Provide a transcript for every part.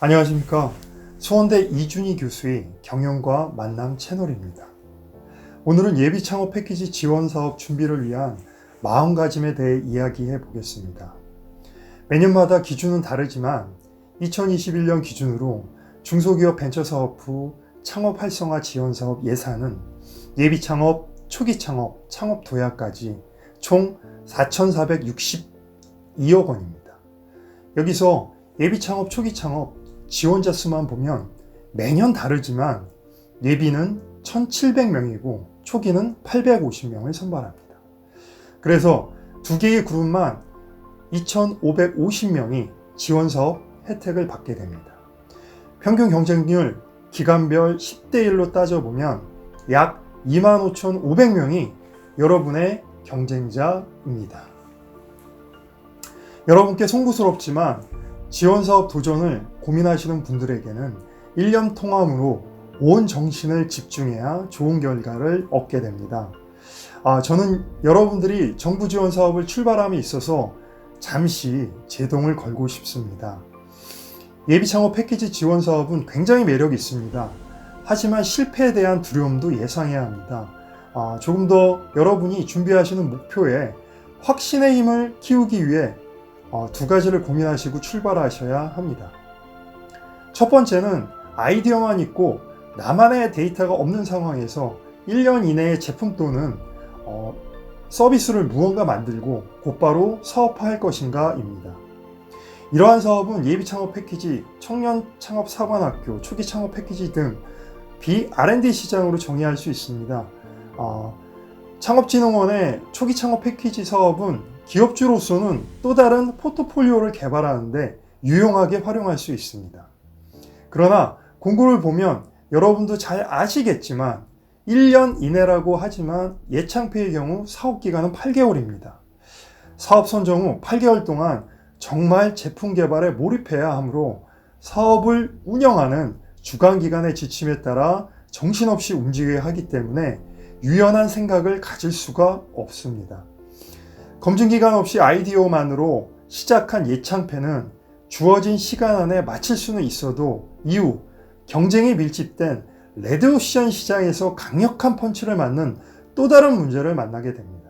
안녕하십니까. 수원대 이준희 교수의 경영과 만남 채널입니다. 오늘은 예비 창업 패키지 지원 사업 준비를 위한 마음가짐에 대해 이야기해 보겠습니다. 매년마다 기준은 다르지만 2021년 기준으로 중소기업 벤처사업부 창업 활성화 지원 사업 예산은 예비 창업, 초기 창업, 창업 도약까지 총 4,462억 원입니다. 여기서 예비 창업, 초기 창업 지원자 수만 보면 매년 다르지만 예비는 1,700명이고 초기는 850명을 선발합니다. 그래서 두 개의 그룹만 2,550명이 지원사업 혜택을 받게 됩니다. 평균 경쟁률 기간별 10대 1로 따져보면 약 25,500명이 여러분의 경쟁자입니다. 여러분께 송구스럽지만 지원사업 도전을 고민하시는 분들에게는 1년 통함으로 온 정신을 집중해야 좋은 결과를 얻게 됩니다. 저는 여러분들이 정부 지원 사업을 출발함에 있어서 잠시 제동을 걸고 싶습니다. 예비 창업 패키지 지원 사업은 굉장히 매력이 있습니다. 하지만 실패에 대한 두려움도 예상해야 합니다. 조금 더 여러분이 준비하시는 목표에 확신의 힘을 키우기 위해 두 가지를 고민하시고 출발하셔야 합니다. 첫 번째는 아이디어만 있고 나만의 데이터가 없는 상황에서 1년 이내에 제품 또는 서비스를 무언가 만들고 곧바로 사업화할 것인가 입니다. 이러한 사업은 예비 창업 패키지, 청년 창업 사관학교, 초기 창업 패키지 등 B&D 시장으로 정의할 수 있습니다. 창업진흥원의 초기 창업 패키지 사업은 기업주로서는 또 다른 포트폴리오를 개발하는데 유용하게 활용할 수 있습니다. 그러나 공고를 보면 여러분도 잘 아시겠지만 1년 이내라고 하지만 예창패의 경우 사업기간은 8개월입니다. 사업 선정 후 8개월 동안 정말 제품 개발에 몰입해야 하므로 사업을 운영하는 주관기관의 지침에 따라 정신없이 움직여야 하기 때문에 유연한 생각을 가질 수가 없습니다. 검증기간 없이 아이디어만으로 시작한 예창패는 주어진 시간 안에 마칠 수는 있어도 이후 경쟁이 밀집된 레드오션 시장에서 강력한 펀치를 맞는 또 다른 문제를 만나게 됩니다.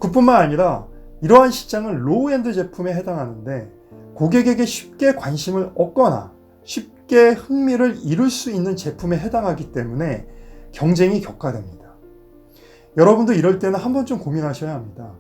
그뿐만 아니라 이러한 시장은 로우엔드 제품에 해당하는데 고객에게 쉽게 관심을 얻거나 쉽게 흥미를 잃을 수 있는 제품에 해당하기 때문에 경쟁이 격화됩니다. 여러분도 이럴 때는 한 번쯤 고민하셔야 합니다.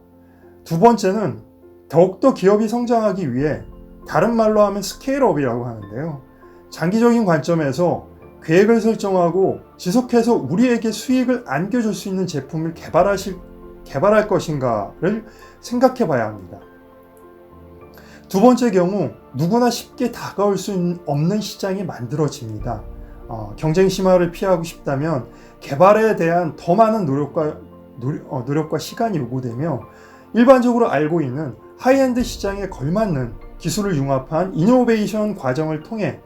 두 번째는 더욱더 기업이 성장하기 위해 다른 말로 하면 스케일업이라고 하는데요. 장기적인 관점에서 계획을 설정하고 지속해서 우리에게 수익을 안겨줄 수 있는 제품을 개발할 것인가를 생각해 봐야 합니다. 두 번째 경우 누구나 쉽게 다가올 수 없는 시장이 만들어집니다. 경쟁 심화를 피하고 싶다면 개발에 대한 더 많은 노력과 시간이 요구되며 일반적으로 알고 있는 하이엔드 시장에 걸맞는 기술을 융합한 이노베이션 과정을 통해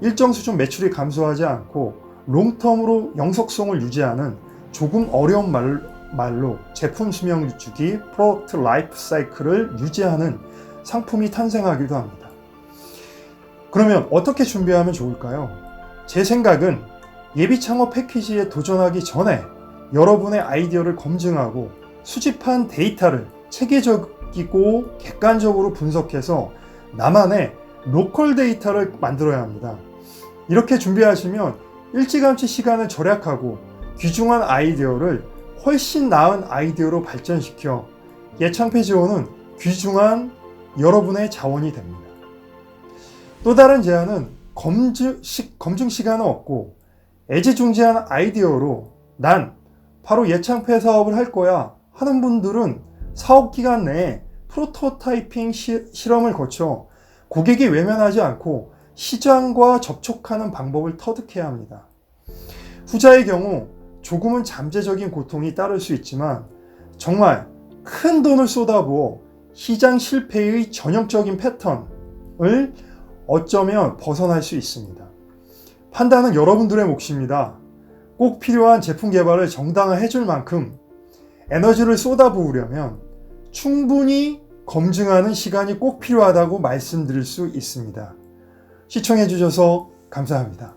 일정 수준 매출이 감소하지 않고 롱텀으로 영속성을 유지하는 조금 어려운 말로 제품 수명 유지기 프로덕트 라이프 사이클을 유지하는 상품이 탄생하기도 합니다. 그러면 어떻게 준비하면 좋을까요? 제 생각은 예비 창업 패키지에 도전하기 전에 여러분의 아이디어를 검증하고 수집한 데이터를 체계적이고 객관적으로 분석해서 나만의 로컬 데이터를 만들어야 합니다. 이렇게 준비하시면 일찌감치 시간을 절약하고 귀중한 아이디어를 훨씬 나은 아이디어로 발전시켜 예창패 지원은 귀중한 여러분의 자원이 됩니다. 또 다른 제안은 검증 시간은 없고 애지중지한 아이디어로 난 바로 예창패 사업을 할 거야 하는 분들은 사업 기간 내에 프로토타이핑 실험을 거쳐 고객이 외면하지 않고 시장과 접촉하는 방법을 터득해야 합니다. 후자의 경우 조금은 잠재적인 고통이 따를 수 있지만 정말 큰 돈을 쏟아부어 시장 실패의 전형적인 패턴을 어쩌면 벗어날 수 있습니다. 판단은 여러분들의 몫입니다. 꼭 필요한 제품 개발을 정당화해 줄 만큼 에너지를 쏟아부으려면 충분히 검증하는 시간이 꼭 필요하다고 말씀드릴 수 있습니다. 시청해 주셔서 감사합니다.